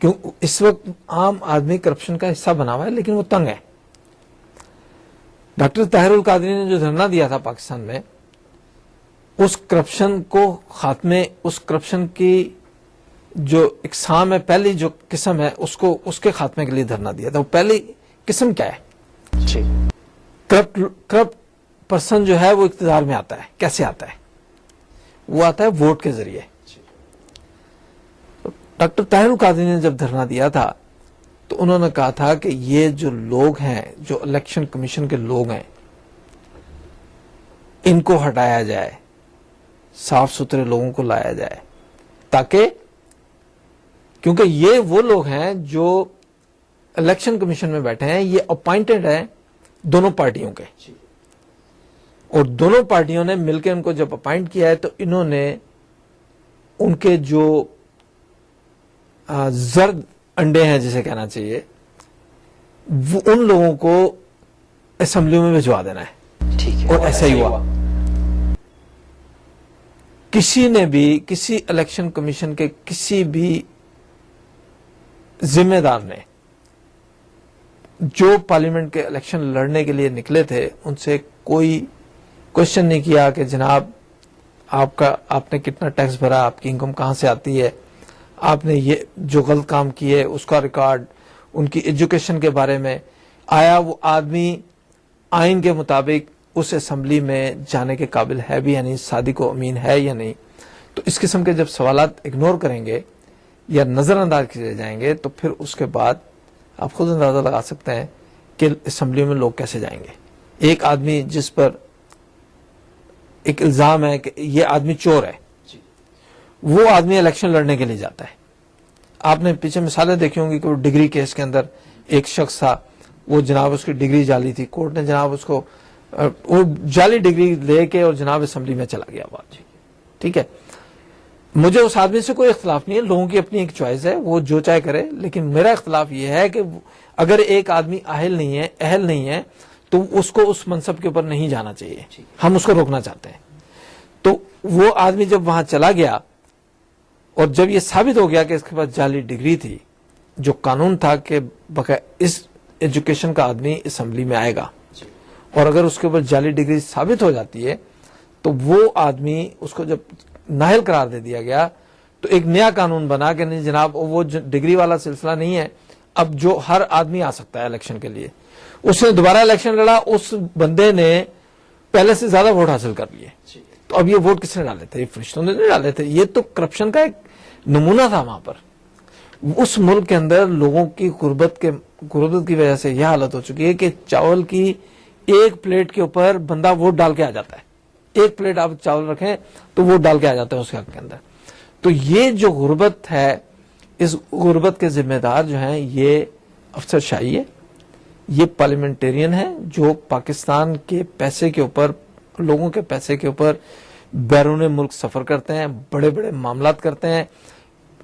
کیوں اس وقت عام آدمی کرپشن کا حصہ بنا ہوا ہے لیکن وہ تنگ ہے. ڈاکٹر طاہر القادری نے جو دھرنا دیا تھا پاکستان میں، اس کرپشن کو خاتمے، اس کرپشن کی جو اقسام ہے، پہلی جو قسم ہے اس کے خاتمے کے لیے دھرنا دیا تھا. وہ پہلی قسم کیا ہے؟ جی کرپٹ پرسن جو ہے وہ اقتدار میں آتا ہے. کیسے آتا ہے؟ وہ آتا ہے ووٹ کے ذریعے. ڈاکٹر طاہر القادری نے جب دھرنا دیا تھا تو انہوں نے کہا تھا کہ یہ جو لوگ ہیں، جو الیکشن کمیشن کے لوگ ہیں، ان کو ہٹایا جائے، صاف ستھرے لوگوں کو لایا جائے، تاکہ کیونکہ یہ وہ لوگ ہیں جو الیکشن کمیشن میں بیٹھے ہیں، یہ اپائنٹڈ ہیں دونوں پارٹیوں کے، اور دونوں پارٹیوں نے مل کے ان کو جب اپائنٹ کیا ہے تو انہوں نے ان کے جو زرد انڈے ہیں جسے کہنا چاہیے، وہ ان لوگوں کو اسمبلی میں بھجوا دینا ہے. ٹھیک ہے. اور ایسا ہی ہوا. کسی نے بھی، کسی الیکشن کمیشن کے کسی بھی ذمہ دار نے جو پارلیمنٹ کے الیکشن لڑنے کے لیے نکلے تھے ان سے کوئی کوشچن نہیں کیا کہ جناب آپ نے کتنا ٹیکس بھرا، آپ کی انکم کہاں سے آتی ہے، آپ نے یہ جو غلط کام کیے اس کا ریکارڈ، ان کی ایجوکیشن کے بارے میں، آیا وہ آدمی آئین کے مطابق اس اسمبلی میں جانے کے قابل ہے بھی یا نہیں، صادق و امین ہے یا نہیں. تو اس قسم کے جب سوالات اگنور کریں گے یا نظر انداز کیے جائیں گے تو پھر اس کے بعد آپ خود اندازہ لگا سکتے ہیں کہ اسمبلی میں لوگ کیسے جائیں گے. ایک آدمی جس پر ایک الزام ہے کہ یہ آدمی چور ہے، وہ آدمی الیکشن لڑنے کے لیے جاتا ہے. آپ نے پیچھے مثالیں دیکھی ہوں گی کہ وہ ڈگری کیس کے اندر ایک شخص تھا، وہ جناب اس کی ڈگری جعلی تھی، کورٹ نے جناب اس کو وہ جعلی ڈگری لے کے اور جناب اسمبلی میں چلا گیا. بات ٹھیک ہے. مجھے اس آدمی سے کوئی اختلاف نہیں ہے، لوگوں کی اپنی ایک چوائس ہے، وہ جو چاہے کرے، لیکن میرا اختلاف یہ ہے کہ اگر ایک آدمی اہل نہیں ہے تو اس کو اس منصب کے اوپر نہیں جانا چاہیے. ہم اس کو روکنا چاہتے ہیں. تو وہ آدمی جب وہاں چلا گیا اور جب یہ ثابت ہو گیا کہ اس کے پاس جعلی ڈگری تھی، جو قانون تھا کہ اس ایجوکیشن کا آدمی اسمبلی میں آئے گا، اور اگر اس کے اوپر جعلی ڈگری ثابت ہو جاتی ہے تو وہ آدمی، اس کو جب نااہل قرار دے دیا گیا تو ایک نیا قانون بنا کہ نہیں جناب وہ ڈگری والا سلسلہ نہیں ہے، اب جو ہر آدمی آ سکتا ہے الیکشن کے لیے. اس نے دوبارہ الیکشن لڑا، اس بندے نے پہلے سے زیادہ ووٹ حاصل کر لیے. تو اب یہ ووٹ کس نے ڈالے تھے؟ یہ فرشتوں نے نہیں ڈالے تھے. یہ تو کرپشن کا ایک نمونہ تھا. وہاں پر اس ملک کے اندر لوگوں کی غربت کی وجہ سے یہ حالت ہو چکی ہے کہ چاول کی ایک پلیٹ کے اوپر بندہ ووٹ ڈال کے آ جاتا ہے. ایک پلیٹ آپ چاول رکھیں تو ووٹ ڈال کے آ جاتا ہے اس کے حق کے اندر. تو یہ جو غربت ہے، اس غربت کے ذمہ دار جو ہیں یہ افسر شاہی ہے، یہ پارلیمنٹیرین ہیں جو پاکستان کے پیسے کے اوپر، لوگوں کے پیسے کے اوپر بیرون ملک سفر کرتے ہیں، بڑے بڑے معاملات کرتے ہیں،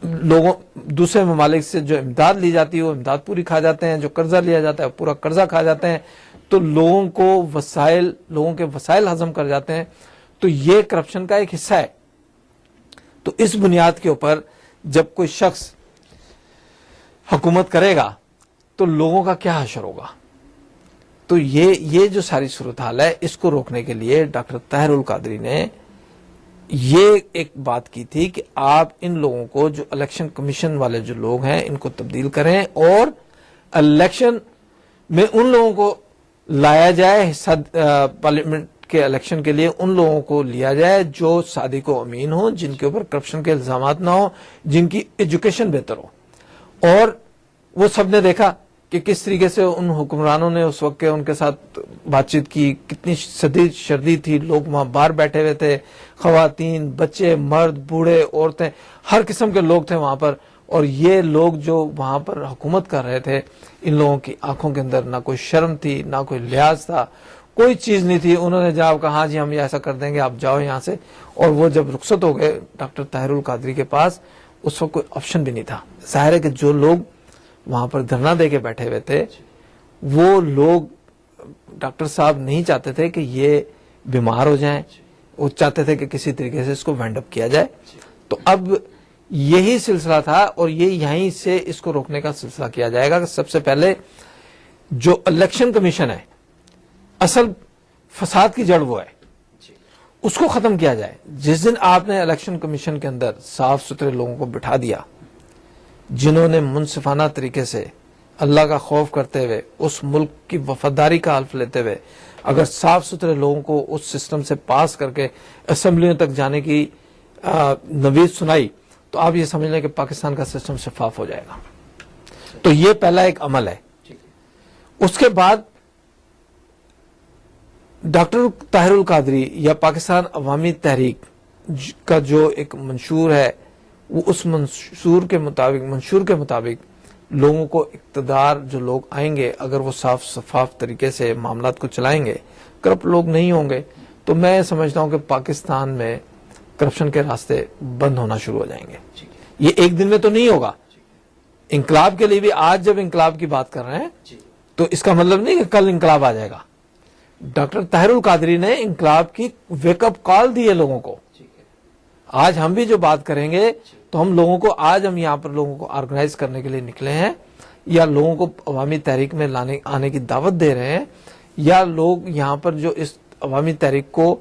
لوگوں دوسرے ممالک سے جو امداد لی جاتی ہے وہ امداد پوری کھا جاتے ہیں، جو قرضہ لیا جاتا ہے پورا قرضہ کھا جاتے ہیں. تو لوگوں کے وسائل ہضم کر جاتے ہیں. تو یہ کرپشن کا ایک حصہ ہے. تو اس بنیاد کے اوپر جب کوئی شخص حکومت کرے گا تو لوگوں کا کیا حشر ہوگا؟ تو یہ جو ساری صورتحال ہے، اس کو روکنے کے لیے ڈاکٹر طاہر القادری نے یہ ایک بات کی تھی کہ آپ ان لوگوں کو، جو الیکشن کمیشن والے جو لوگ ہیں، ان کو تبدیل کریں اور الیکشن میں ان لوگوں کو لایا جائے، حصہ پارلیمنٹ کے الیکشن کے لیے ان لوگوں کو لیا جائے جو صادق و امین ہوں، جن کے اوپر کرپشن کے الزامات نہ ہوں، جن کی ایجوکیشن بہتر ہو. اور وہ سب نے دیکھا کہ کس طریقے سے ان حکمرانوں نے اس وقت ان کے ساتھ بات چیت کی، کتنی شدید شردی تھی. لوگ وہاں باہر بیٹھے ہوئے تھے، خواتین، بچے، مرد، بوڑھے، عورتیں، ہر قسم کے لوگ تھے وہاں پر. اور یہ لوگ جو وہاں پر حکومت کر رہے تھے، ان لوگوں کی آنکھوں کے اندر نہ کوئی شرم تھی، نہ کوئی لحاظ تھا، کوئی چیز نہیں تھی. انہوں نے جواب کہا ہاں جی ہم ایسا کر دیں گے، آپ جاؤ یہاں سے. اور وہ جب رخصت ہو گئے ڈاکٹر طاہر القادری کے پاس، اس وقت کوئی آپشن بھی نہیں تھا. ظاہر ہے کہ جو لوگ وہاں پر دھرنا دے کے بیٹھے ہوئے تھے، وہ لوگ ڈاکٹر صاحب نہیں چاہتے تھے کہ یہ بیمار ہو جائیں، وہ چاہتے تھے کہ کسی طریقے سے اس کو وینڈ اپ کیا جائے. تو اب یہی سلسلہ تھا اور یہ یہیں سے اس کو روکنے کا سلسلہ کیا جائے گا کہ سب سے پہلے جو الیکشن کمیشن ہے، اصل فساد کی جڑ وہ ہے، اس کو ختم کیا جائے. جس دن آپ نے الیکشن کمیشن کے اندر صاف ستھرے لوگوں کو بٹھا دیا جنہوں نے منصفانہ طریقے سے اللہ کا خوف کرتے ہوئے اس ملک کی وفاداری کا حلف لیتے ہوئے اگر صاف ستھرے لوگوں کو اس سسٹم سے پاس کر کے اسمبلیوں تک جانے کی نوید سنائی، تو آپ یہ سمجھ لیں کہ پاکستان کا سسٹم شفاف ہو جائے گا. تو یہ پہلا ایک عمل ہے. اس کے بعد ڈاکٹر طاہر القادری یا پاکستان عوامی تحریک کا جو ایک منشور ہے، وہ اس منشور کے مطابق لوگوں کو اقتدار جو لوگ آئیں گے اگر وہ صاف شفاف طریقے سے معاملات کو چلائیں گے، کرپٹ لوگ نہیں ہوں گے، تو میں سمجھتا ہوں کہ پاکستان میں کرپشن کے راستے بند ہونا شروع ہو جائیں گے. یہ ایک دن میں تو نہیں ہوگا. انقلاب کے لیے بھی آج جب انقلاب کی بات کر رہے ہیں تو اس کا مطلب نہیں کہ کل انقلاب آ جائے گا. ڈاکٹر طاہر القادری نے انقلاب کی ویک اپ کال دی ہے لوگوں کو. آج ہم بھی جو بات کریں گے تو ہم لوگوں کو آج ہم یہاں پر لوگوں کو آرگنائز کرنے کے لیے نکلے ہیں یا لوگوں کو عوامی تحریک میں آنے کی دعوت دے رہے ہیں یا لوگ یہاں پر جو اس عوامی تحریک کو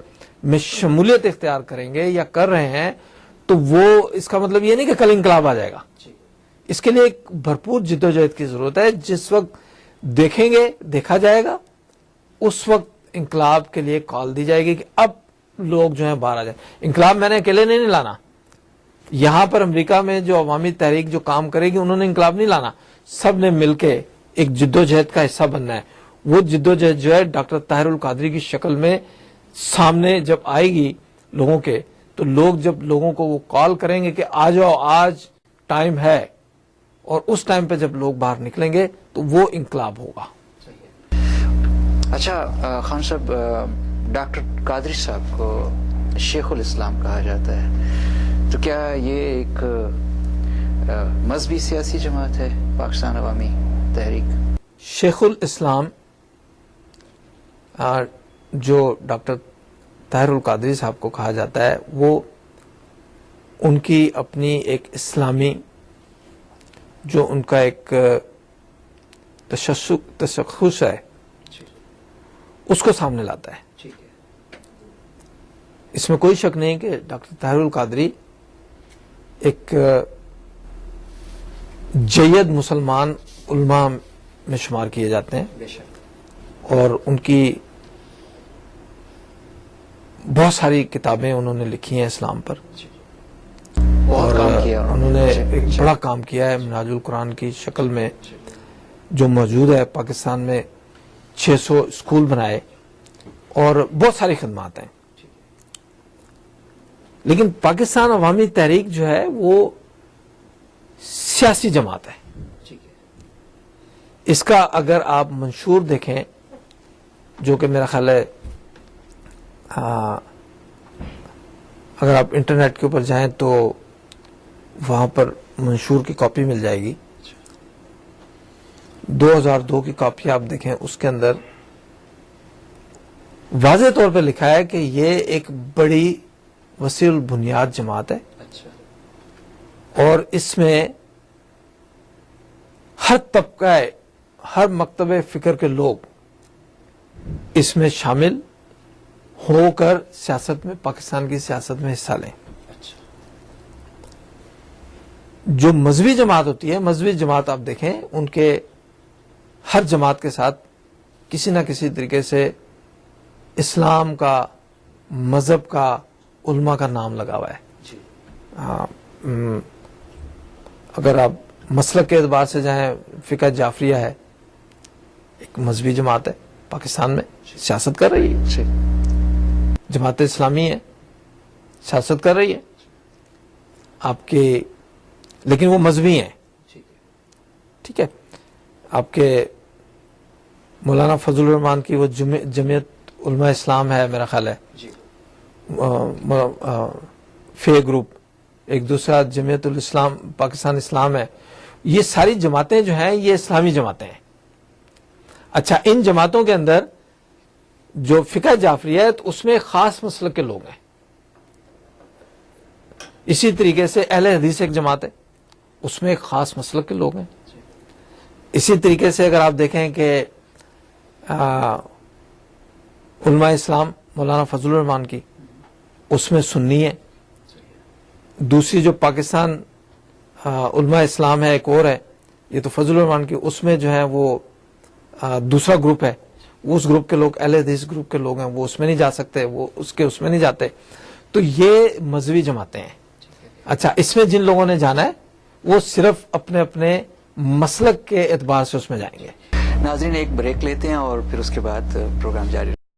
میں شمولیت اختیار کریں گے یا کر رہے ہیں، تو وہ اس کا مطلب یہ نہیں کہ کل انقلاب آ جائے گا. اس کے لیے ایک بھرپور جدوجہد کی ضرورت ہے. جس وقت دیکھیں گے دیکھا جائے گا، اس وقت انقلاب کے لیے کال دی جائے گی کہ اب لوگ جو ہیں باہر آ جائیں. انقلاب میں نے اکیلے نہیں لانا. یہاں پر امریکہ میں جو عوامی تحریک جو کام کرے گی انہوں نے انقلاب نہیں لانا، سب نے مل کے ایک جدوجہد کا حصہ بننا ہے. وہ جدوجہد جو ہے ڈاکٹر طاہر القادری کی شکل میں سامنے جب آئے گی لوگوں کے، تو لوگ جب لوگوں کو وہ کال کریں گے کہ آ جاؤ آج ٹائم ہے، اور اس ٹائم پہ جب لوگ باہر نکلیں گے تو وہ انقلاب ہوگا. اچھا خان صاحب، ڈاکٹر قادری صاحب کو شیخ الاسلام کہا جاتا ہے، تو کیا یہ ایک مذہبی سیاسی جماعت ہے پاکستان عوامی تحریک؟ شیخ الاسلام جو ڈاکٹر طاہر القادری صاحب کو کہا جاتا ہے، وہ ان کی اپنی ایک اسلامی جو ان کا ایک تشخص ہے اس کو سامنے لاتا ہے. اس میں کوئی شک نہیں کہ ڈاکٹر طاہر القادری ایک جید مسلمان علماء میں شمار کیے جاتے ہیں، اور ان کی بہت ساری کتابیں انہوں نے لکھی ہیں اسلام پر، اور انہوں نے ایک بڑا کام کیا ہے. منہاج القرآن کی شکل میں جو موجود ہے پاکستان میں 600 اسکول بنائے اور بہت ساری خدمات ہیں. لیکن پاکستان عوامی تحریک جو ہے وہ سیاسی جماعت ہے. اس کا اگر آپ منشور دیکھیں جو کہ میرا خیال ہے اگر آپ انٹرنیٹ کے اوپر جائیں تو وہاں پر منشور کی کاپی مل جائے گی. 2002 کی کاپی آپ دیکھیں، اس کے اندر واضح طور پہ لکھا ہے کہ یہ ایک بڑی وسیع البنیاد جماعت ہے، اور اس میں ہر طبقہ ہر مکتب فکر کے لوگ اس میں شامل ہو کر سیاست میں، پاکستان کی سیاست میں حصہ لیں. جو مذہبی جماعت ہوتی ہے، مذہبی جماعت آپ دیکھیں ان کے ہر جماعت کے ساتھ کسی نہ کسی طریقے سے اسلام کا، مذہب کا، علماء کا نام لگا ہوا ہے. اگر آپ مسلک کے اعتبار سے جائیں، فقہ جعفریہ ہے، ایک مذہبی جماعت ہے پاکستان میں، سیاست کر رہی ہے. جماعت اسلامی ہے، سیاست کر رہی ہے آپ کے، لیکن وہ مذہبی ہیں. ٹھیک ہے. آپ کے مولانا فضل الرحمان کی وہ جمعیت علماء اسلام ہے میرا خیال ہے، فے گروپ، ایک دوسرا جمعیت الاسلام پاکستان اسلام ہے. یہ ساری جماعتیں جو ہیں یہ اسلامی جماعتیں ہیں. اچھا، ان جماعتوں کے اندر جو فقہ جعفریہ ہے تو اس میں خاص مسلک کے لوگ ہیں. اسی طریقے سے اہل حدیث ایک جماعت ہے، اس میں ایک خاص مسلک کے لوگ ہیں. اسی طریقے سے اگر آپ دیکھیں کہ علماء اسلام مولانا فضل الرحمان کی، اس میں سنی ہے. دوسری جو پاکستان علماء اسلام ہے ایک اور ہے، یہ تو فضل الرحمان کی، اس میں جو ہے وہ دوسرا گروپ ہے، اس گروپ کے لوگ اہل حدیث گروپ کے لوگ ہیں، وہ اس میں نہیں جا سکتے، وہ اس میں نہیں جاتے. تو یہ مذہبی جماعتیں ہیں. اچھا، اس میں جن لوگوں نے جانا ہے وہ صرف اپنے اپنے مسلک کے اعتبار سے اس میں جائیں گے. ناظرین ایک بریک لیتے ہیں اور پھر اس کے بعد پروگرام جاری